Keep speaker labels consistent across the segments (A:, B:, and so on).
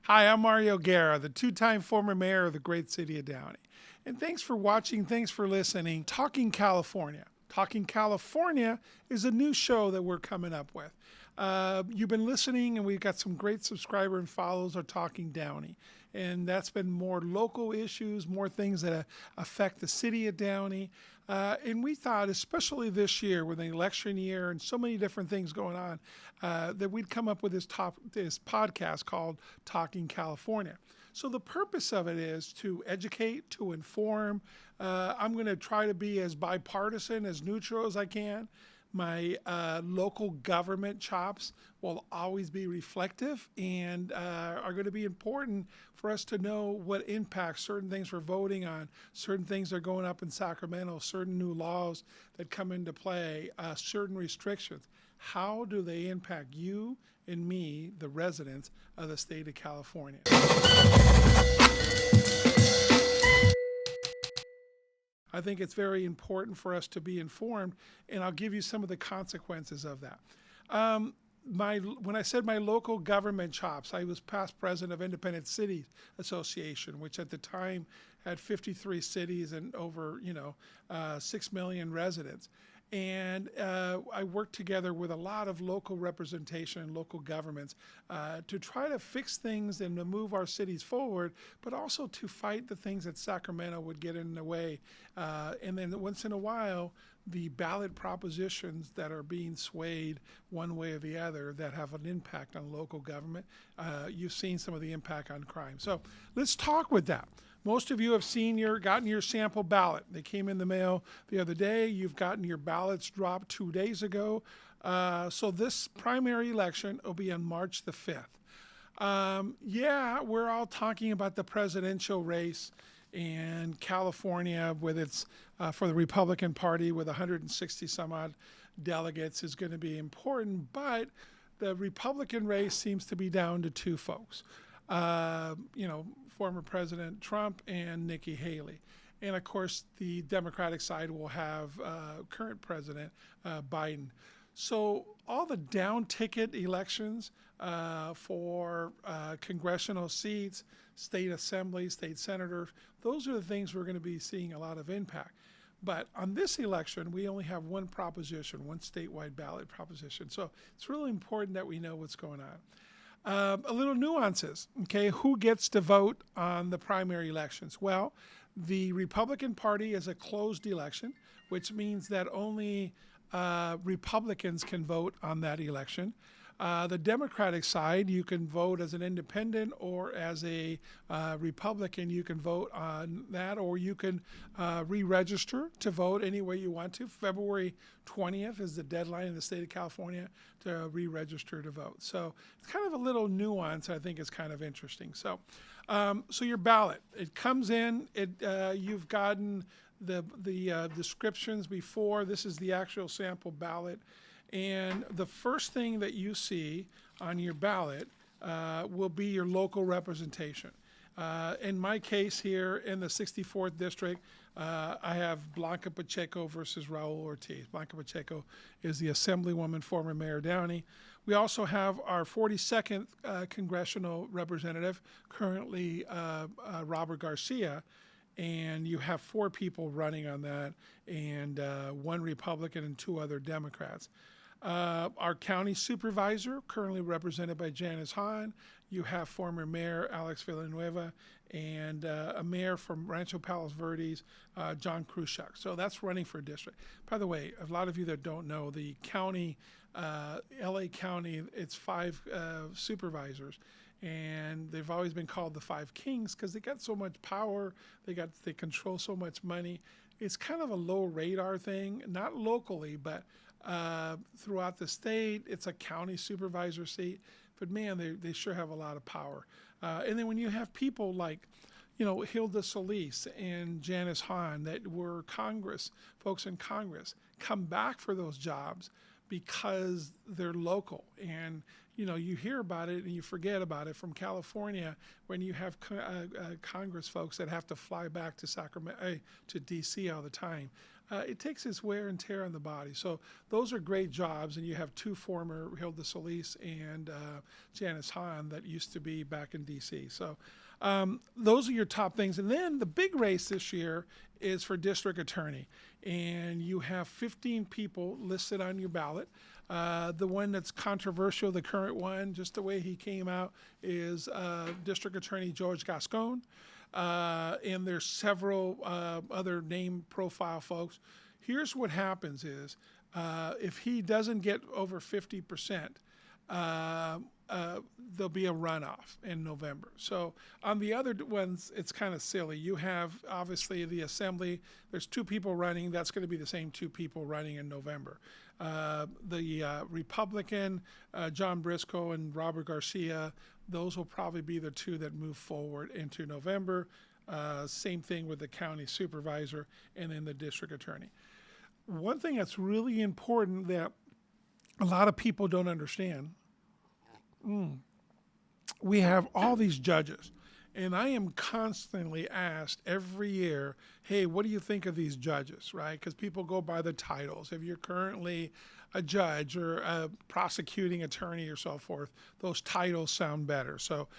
A: Hi, I'm Mario Guerra, the two-time former mayor of the great city of Downey. And thanks for watching, thanks for listening. Talking California. Talking California is a new show that we're coming up with. You've been listening, and we've got some great subscriber and follows are Talking Downey. And that's been more local issues, more things that affect the city of Downey. And we thought, especially this year with the election year and so many different things going on, that we'd come up with this podcast called Talking California. So the purpose of it is to educate, to inform. I'm going to try to be as bipartisan, as neutral as I can. My local government chops will always be reflective and are going to be important for us to know what impacts certain things we're voting on, certain things that are going up in Sacramento, certain new laws that come into play, certain restrictions. How do they impact you and me, the residents of the state of California? I think it's very important for us to be informed, and I'll give you some of the consequences of that. When I said my local government chops, I was past president of Independent Cities Association, which at the time had 53 cities and over 6 million residents. And I worked together with a lot of local representation and local governments to try to fix things and to move our cities forward, but also to fight the things that Sacramento would get in the way. And then once in a while, the ballot propositions that are being swayed one way or the other that have an impact on local government. You've seen some of the impact on crime. So let's talk with that. Most of you have gotten your sample ballot. They came in the mail the other day. You've gotten your ballots dropped 2 days ago. So this primary election will be on March the 5th. We're all talking about the presidential race and California with its, for the Republican Party with 160 some odd delegates is going to be important, but the Republican race seems to be down to two folks. Former President Trump and Nikki Haley. And of course, the Democratic side will have current President Biden. So all the down ticket elections for congressional seats, state assemblies, state senators, those are the things we're going to be seeing a lot of impact. But on this election, we only have one proposition, one statewide ballot proposition. So it's really important that we know what's going on. A little nuances, okay? Who gets to vote on the primary elections? Well, the Republican Party is a closed election, which means that only Republicans can vote on that election. The Democratic side, you can vote as an independent or as a Republican. You can vote on that, or you can re-register to vote any way you want to. February 20th is the deadline in the state of California to re-register to vote. So it's kind of a little nuance I think is kind of interesting. So your ballot, it comes in. You've gotten the descriptions before. This is the actual sample ballot. And the first thing that you see on your ballot will be your local representation. In my case here in the 64th district, I have Blanca Pacheco versus Raul Ortiz. Blanca Pacheco is the Assemblywoman, former Mayor Downey. We also have our 42nd congressional representative, currently Robert Garcia. And you have 4 people running on that, and 1 Republican and 2 other Democrats. Our county supervisor, currently represented by Janice Hahn. You have former Mayor Alex Villanueva and a mayor from Rancho Palos Verdes, John Khrushchev. So that's running for district. By the way, a lot of you that don't know, the county, LA County, it's 5 supervisors. And they've always been called the 5 Kings because they got so much power, they control so much money. It's kind of a low radar thing, not locally, but throughout the state. It's a county supervisor seat, but man, they sure have a lot of power. And then when you have people like, Hilda Solis and Janice Hahn that were folks in Congress, come back for those jobs because they're local and you hear about it and you forget about it. From California, when you have Congress folks that have to fly back to Sacramento, to D.C. all the time, it takes its wear and tear on the body. So those are great jobs, and you have two former Hilda Solis and Janice Hahn that used to be back in D.C. So those are your top things. And then the big race this year is for district attorney, and you have 15 people listed on your ballot. The one that's controversial, the current one, just the way he came out, is District Attorney George Gascon. And there's several other name profile folks. Here's what happens is if he doesn't get over 50%, there'll be a runoff in November. So on the other ones, it's kind of silly. You have, obviously, the Assembly. There's two people running. That's going to be the same two people running in November. The Republican, John Briscoe and Robert Garcia, those will probably be the two that move forward into November. Same thing with the county supervisor and then the district attorney. One thing that's really important that a lot of people don't understand, we have all these judges, and I am constantly asked every year, hey, what do you think of these judges, right? Because people go by the titles. If you're currently a judge or a prosecuting attorney or so forth, those titles sound better. So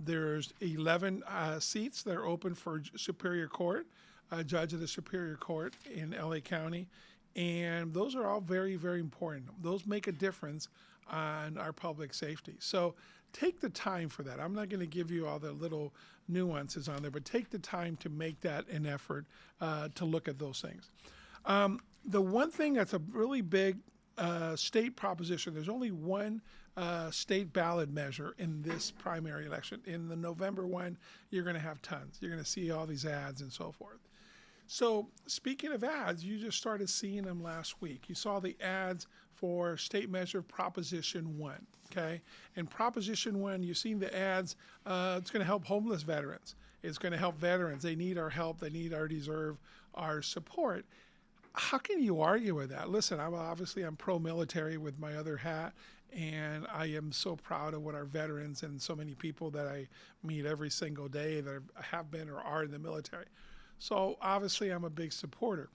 A: there's 11 seats that are open for Superior Court, judge of the Superior Court in LA County, and those are all very, very important. Those make a difference on our public safety. So take the time for that. I'm not going to give you all the little nuances on there, but take the time to make that an effort to look at those things. The one thing that's a really big state proposition, there's only one state ballot measure in this primary election. In the November one, you're going to have tons. You're going to see all these ads and so forth. So speaking of ads, you just started seeing them last week. You saw the ads for state measure Proposition 1, okay? And Proposition 1, you've seen the ads. It's going to help homeless veterans. It's going to help veterans. They need our help. They deserve our support. How can you argue with that? Listen, I'm pro-military with my other hat, and I am so proud of what our veterans and so many people that I meet every single day that have been or are in the military. So obviously I'm a big supporter,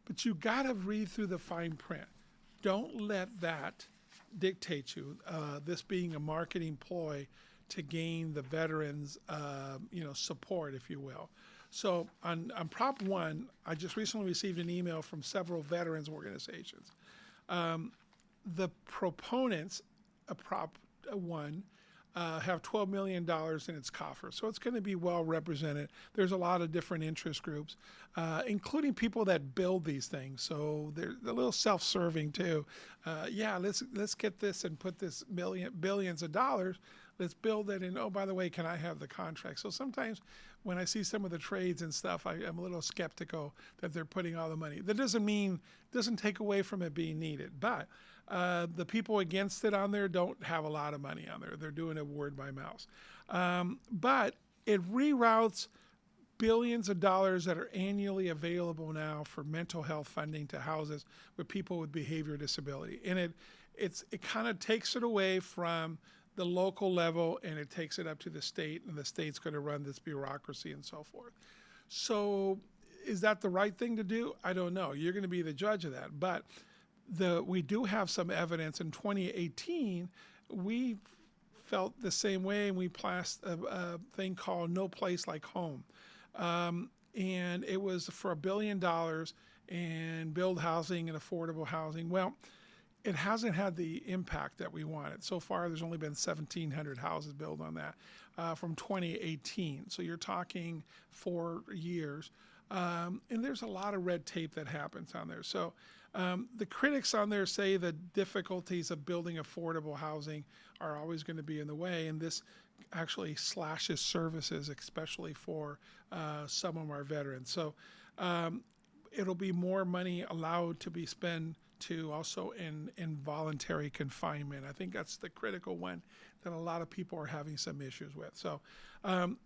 A: but you got to read through the fine print. Don't let that dictate you, this being a marketing ploy to gain the veterans, support, if you will. So on Prop 1, I just recently received an email from several veterans organizations. The proponents of Prop 1 have $12 million in its coffer. So it's going to be well represented. There's a lot of different interest groups, including people that build these things. So they're a little self-serving too. Let's get this and put this billions of dollars. Let's build it. And, oh, by the way, can I have the contract? So sometimes when I see some of the trades and stuff, I'm a little skeptical that they're putting all the money. That doesn't take away from it being needed. But the people against it on there don't have a lot of money on there. They're doing it word by mouth. But it reroutes billions of dollars that are annually available now for mental health funding to houses with people with behavior disability. And it kind of takes it away from the local level, and it takes it up to the state, and the state's going to run this bureaucracy and so forth. So is that the right thing to do? I don't know. You're going to be the judge of that. But we do have some evidence. In 2018, we felt the same way, and we passed a thing called No Place Like Home. And it was for $1 billion and build housing and affordable housing. Well, it hasn't had the impact that we wanted. So far, there's only been 1,700 houses built on that from 2018. So you're talking 4 years. And there's a lot of red tape that happens on there. So the critics on there say the difficulties of building affordable housing are always going to be in the way. And this actually slashes services, especially for some of our veterans. So it'll be more money allowed to be spent to also in voluntary confinement. I think that's the critical one that a lot of people are having some issues with. So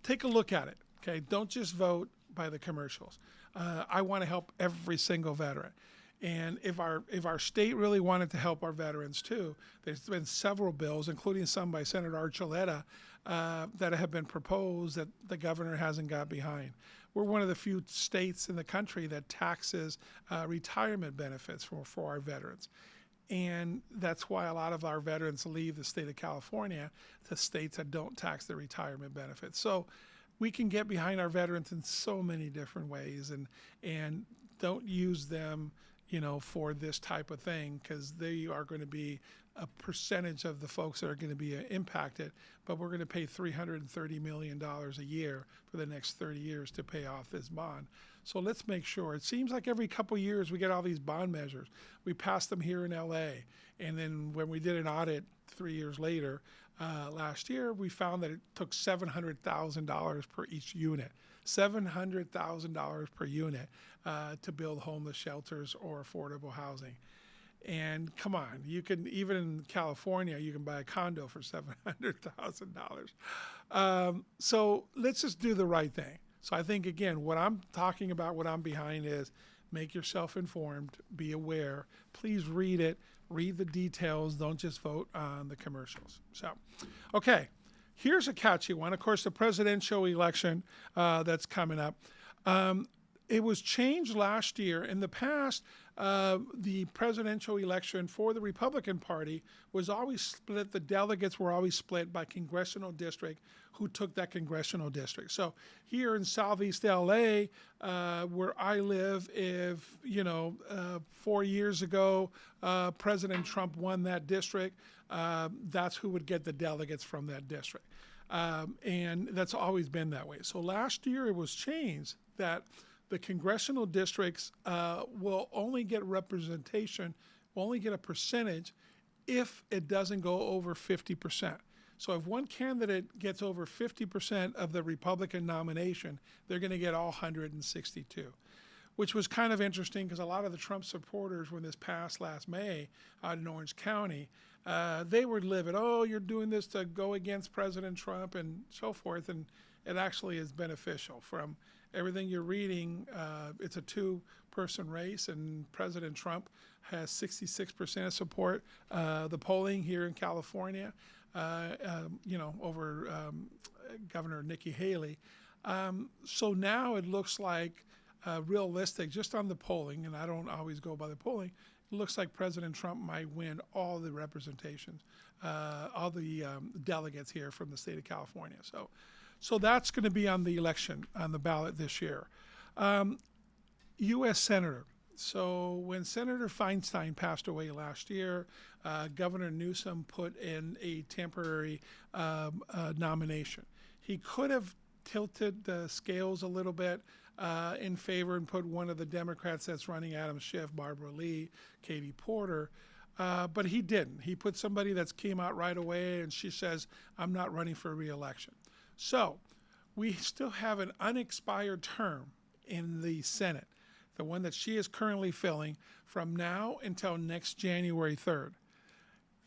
A: take a look at it, okay? Don't just vote by the commercials. I want to help every single veteran. And if our state really wanted to help our veterans too, there's been several bills, including some by Senator Archuleta, that have been proposed that the governor hasn't got behind. We're one of the few states in the country that taxes retirement benefits for our veterans. And that's why a lot of our veterans leave the state of California to states that don't tax their retirement benefits. So we can get behind our veterans in so many different ways, and don't use them, for this type of thing, because they are going to be a percentage of the folks that are going to be impacted. But we're going to pay $330 million a year for the next 30 years to pay off this bond. So let's make sure. It seems like every couple of years we get all these bond measures. We passed them here in LA. And then when we did an audit 3 years later, last year, we found that it took $700,000 per each unit. $700,000 per unit to build homeless shelters or affordable housing. And come on, you can, even in California, you can buy a condo for $700,000. So let's just do the right thing. So I think, again, what I'm talking about, what I'm behind is make yourself informed, be aware. Please read it, read the details. Don't just vote on the commercials. So, okay, here's a catchy one. Of course, the presidential election that's coming up. It was changed last year. In the past, the presidential election for the Republican Party was always split. The delegates were always split by congressional district, who took that congressional district. So here in Southeast LA, where I live, if, 4 years ago, President Trump won that district, that's who would get the delegates from that district. And that's always been that way. So last year it was changed that the congressional districts will only get representation, will only get a percentage if it doesn't go over 50%. So if one candidate gets over 50% of the Republican nomination, they're going to get all 162, which was kind of interesting because a lot of the Trump supporters, when this passed last May out in Orange County, they were livid. Oh, you're doing this to go against President Trump and so forth. And it actually is beneficial. From everything you're reading, it's a two-person race, and President Trump has 66% support. The polling here in California, over Governor Nikki Haley. So now it looks like realistic, just on the polling, and I don't always go by the polling, it looks like President Trump might win all the representations, all the delegates here from the state of California. So that's going to be on the election, on the ballot this year. U.S. Senator. So when Senator Feinstein passed away last year, Governor Newsom put in a temporary nomination. He could have tilted the scales a little bit in favor and put one of the Democrats that's running, Adam Schiff, Barbara Lee, Katie Porter, but he didn't. He put somebody that's came out right away, and she says, I'm not running for re-election. So we still have an unexpired term in the Senate, the one that she is currently filling from now until next January 3rd,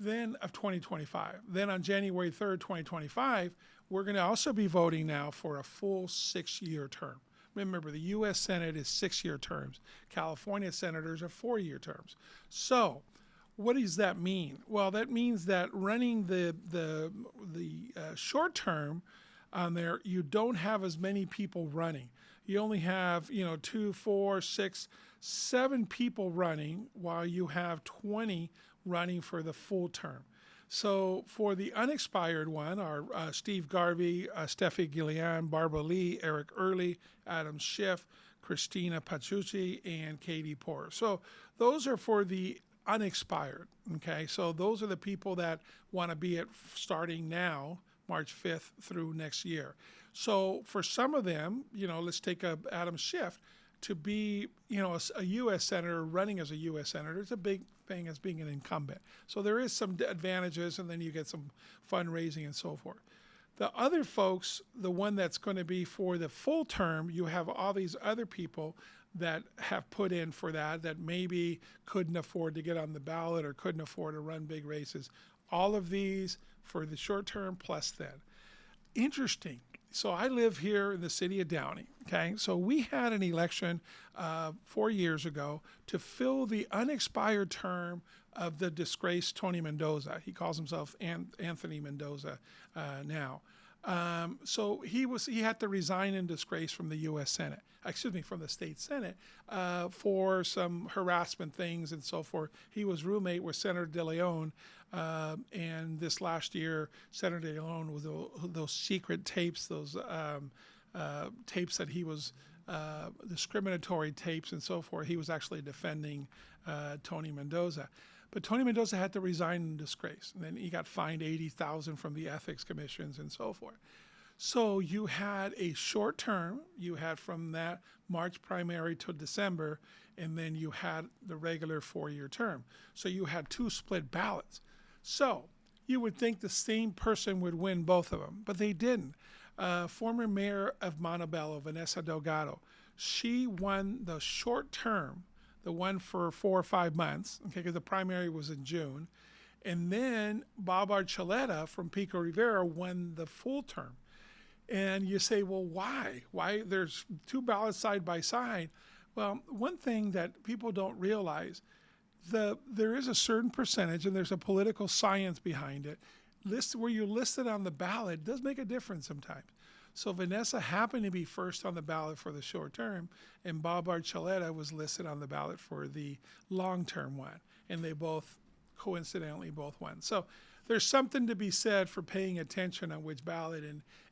A: then of 2025. Then on January 3rd, 2025, we're going to also be voting now for a full 6-year term. Remember, the U.S. Senate is 6-year terms. California senators are 4-year terms. So what does that mean? Well, that means that running the short term on there, you don't have as many people running. You only have, 2, 4, 6, 7 people running, while you have 20 running for the full term. So for the unexpired one are Steve Garvey, Steffi Gillian, Barbara Lee, Eric Early, Adam Schiff, Christina Pachucci, and Katie Porter. So those are for the unexpired, okay? So those are the people that want to be at starting now, March 5th through next year. So for some of them, let's take Adam Schiff, to be, a U.S. senator running as a U.S. senator. It's a big thing as being an incumbent. So there is some advantages, and then you get some fundraising and so forth. The other folks, the one that's going to be for the full term, you have all these other people that have put in for that maybe couldn't afford to get on the ballot or couldn't afford to run big races. All of these for the short term plus then. Interesting. So I live here in the city of Downey. Okay, so we had an election 4 years ago to fill the unexpired term of the disgraced Tony Mendoza. He calls himself Anthony Mendoza now. So he had to resign in disgrace from the U.S. Senate, from the state Senate, for some harassment things and so forth. He was roommate with Senator De Leon, and this last year, Senator De Leon with those secret tapes, those tapes that he was discriminatory tapes and so forth. He was actually defending Tony Mendoza. But Tony Mendoza had to resign in disgrace. And then he got fined $80,000 from the ethics commissions and so forth. So you had a short term. You had from that March primary to December, and then you had the regular 4-year term. So you had 2 split ballots. So you would think the same person would win both of them, but they didn't. Former mayor of Montebello, Vanessa Delgado, she won the short term, the one for 4 or 5 months, okay, because the primary was in June. And then Bob Archuleta from Pico Rivera won the full term. And you say, well, why? Why? There's 2 ballots side by side. Well, one thing that people don't realize, there is a certain percentage, and there's a political science behind it. Where you're listed on the ballot does make a difference sometimes. So Vanessa happened to be first on the ballot for the short term, and Bob Archuleta was listed on the ballot for the long-term one, and they both coincidentally both won. So there's something to be said for paying attention on which ballot,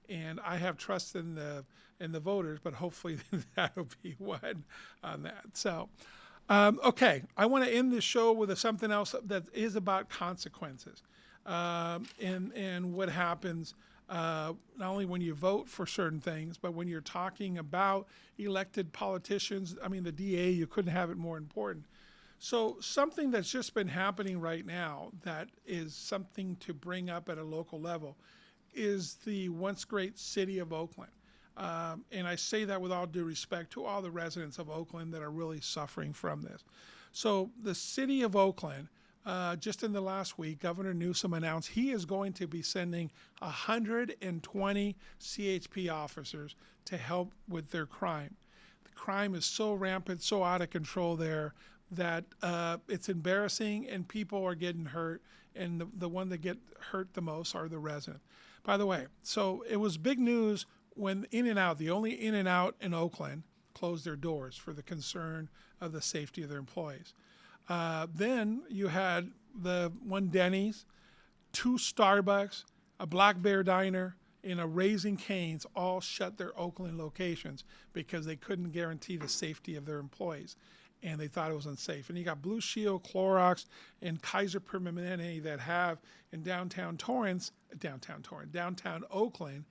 A: and I have trust in the voters, but hopefully that'll be one on that. So, okay, I want to end this show with something else that is about consequences, and what happens. Not only when you vote for certain things, but when you're talking about elected politicians. I mean, the DA, you couldn't have it more important. So something that's just been happening right now that is something to bring up at a local level is the once great city of Oakland. And I say that with all due respect to all the residents of Oakland that are really suffering from this. So the city of Oakland, just in the last week, Governor Newsom announced he is going to be sending 120 CHP officers to help with their crime. The crime is so rampant, so out of control there that it's embarrassing, and people are getting hurt, and the one that get hurt the most are the residents. By the way, so it was big news when In-N-Out, the only In-N-Out in Oakland, closed their doors for the concern of the safety of their employees. Then you had the one Denny's, 2 Starbucks, a Black Bear Diner, and a Raising Cane's all shut their Oakland locations because they couldn't guarantee the safety of their employees, and they thought it was unsafe. And you got Blue Shield, Clorox, and Kaiser Permanente that have in downtown Oakland,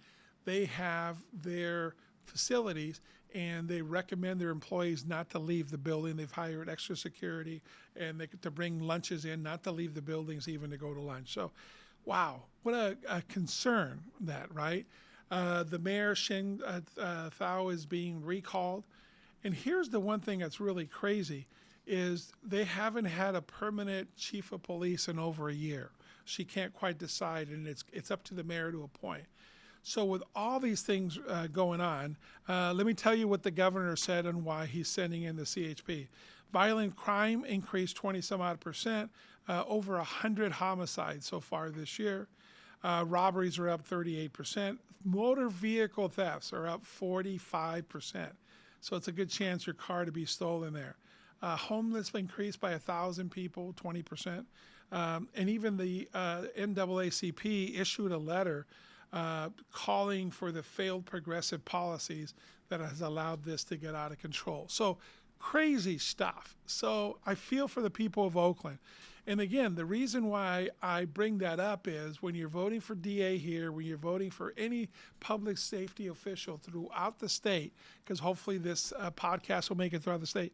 A: they have their facilities, and they recommend their employees not to leave the building. They've hired extra security and to bring lunches in, not to leave the buildings even to go to lunch. So, wow, what a concern that, right? The mayor, Shin Thao, is being recalled. And here's the one thing that's really crazy is they haven't had a permanent chief of police in over a year. She can't quite decide, and it's up to the mayor to appoint. So with all these things going on, let me tell you what the governor said and why he's sending in the CHP. Violent crime increased 20-some-odd%, over 100 homicides so far this year. Robberies are up 38%. Motor vehicle thefts are up 45%. So it's a good chance your car to be stolen there. Homeless increased by 1,000 people, 20%. And even the NAACP issued a letter calling for the failed progressive policies that has allowed this to get out of control. So crazy stuff. So I feel for the people of Oakland. And again, the reason why I bring that up is when you're voting for DA here, when you're voting for any public safety official throughout the state, because hopefully this podcast will make it throughout the state,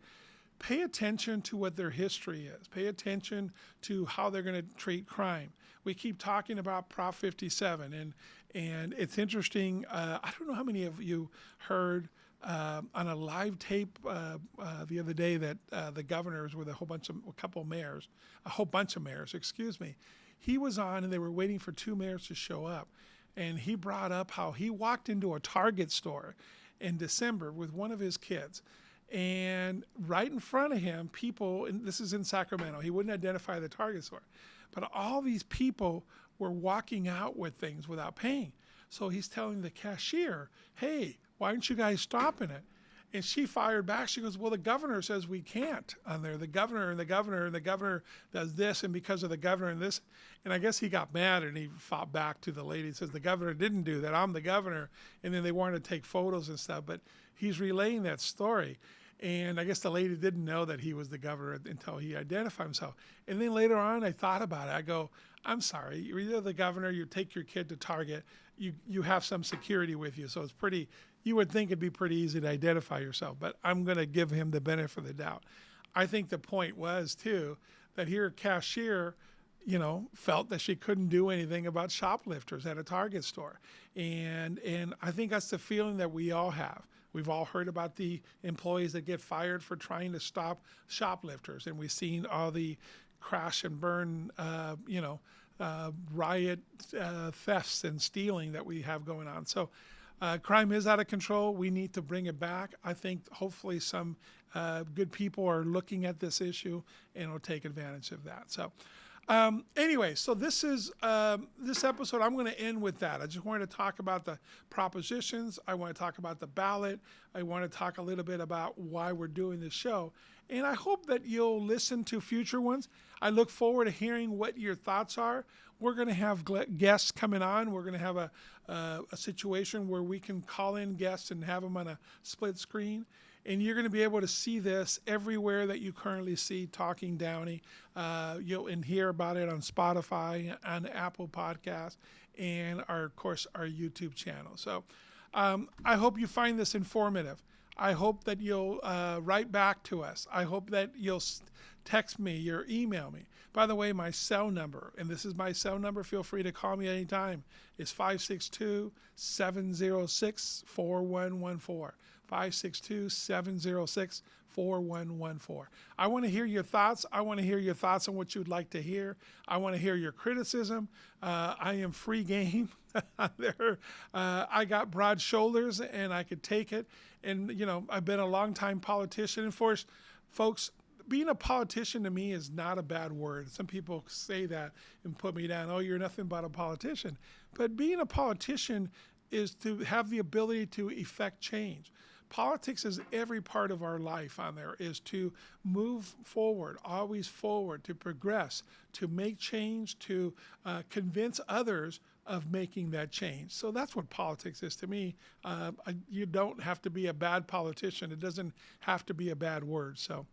A: pay attention to what their history is. Pay attention to how they're going to treat crime. We keep talking about Prop 57, and it's interesting. I don't know how many of you heard on a live tape the other day that the governor was with a whole bunch of mayors, excuse me. He was on, and they were waiting for 2 mayors to show up. and he brought up how he walked into a Target store in December with one of his kids. And right in front of him, people, and this is in Sacramento, he wouldn't identify the Target store, but all these people were walking out with things without paying. So he's telling the cashier, hey, why aren't you guys stopping it? And she fired back. She goes, well, the governor says we can't on there. The governor and the governor and the governor does this, and because of the governor and this. And I guess he got mad and he fought back to the lady. He says, the governor didn't do that. I'm the governor. And then they wanted to take photos and stuff. But he's relaying that story. And I guess the lady didn't know that he was the governor until he identified himself. And then later on, I thought about it. I go, I'm sorry. You're either the governor, you take your kid to Target, you have some security with you. So it's pretty, you would think it'd be pretty easy to identify yourself. But I'm going to give him the benefit of the doubt. I think the point was, too, that here a cashier, felt that she couldn't do anything about shoplifters at a Target store. And I think that's the feeling that we all have. We've all heard about the employees that get fired for trying to stop shoplifters, and we've seen all the crash and burn, riot thefts and stealing that we have going on. So crime is out of control. We need to bring it back. I think hopefully some good people are looking at this issue and will take advantage of that. So anyway, so this is this episode. I'm going to end with that. I just wanted to talk about the propositions. I want to talk about the ballot. I want to talk a little bit about why we're doing this show. And I hope that you'll listen to future ones. I look forward to hearing what your thoughts are. We're going to have guests coming on. We're going to have a situation where we can call in guests and have them on a split screen. And you're going to be able to see this everywhere that you currently see Talking Downey. You'll hear about it on Spotify, on Apple Podcasts, and of course, our YouTube channel. So I hope you find this informative. I hope that you'll write back to us. I hope that you'll text me or email me. By the way, my cell number, and this is my cell number, feel free to call me anytime, is 562-706-4114. 562-706-4114. I want to hear your thoughts. I want to hear your thoughts on what you'd like to hear. I want to hear your criticism. I am free game. There, I got broad shoulders and I could take it. And, I've been a long-time politician. And for folks, being a politician to me is not a bad word. Some people say that and put me down. Oh, you're nothing but a politician. But being a politician is to have the ability to effect change. Politics is every part of our life on there, is to move forward, always forward, to progress, to make change, to convince others of making that change. So that's what politics is to me. You don't have to be a bad politician. It doesn't have to be a bad word. So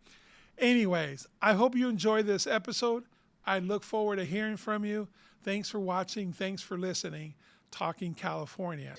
A: anyways, I hope you enjoyed this episode. I look forward to hearing from you. Thanks for watching. Thanks for listening. Talking California.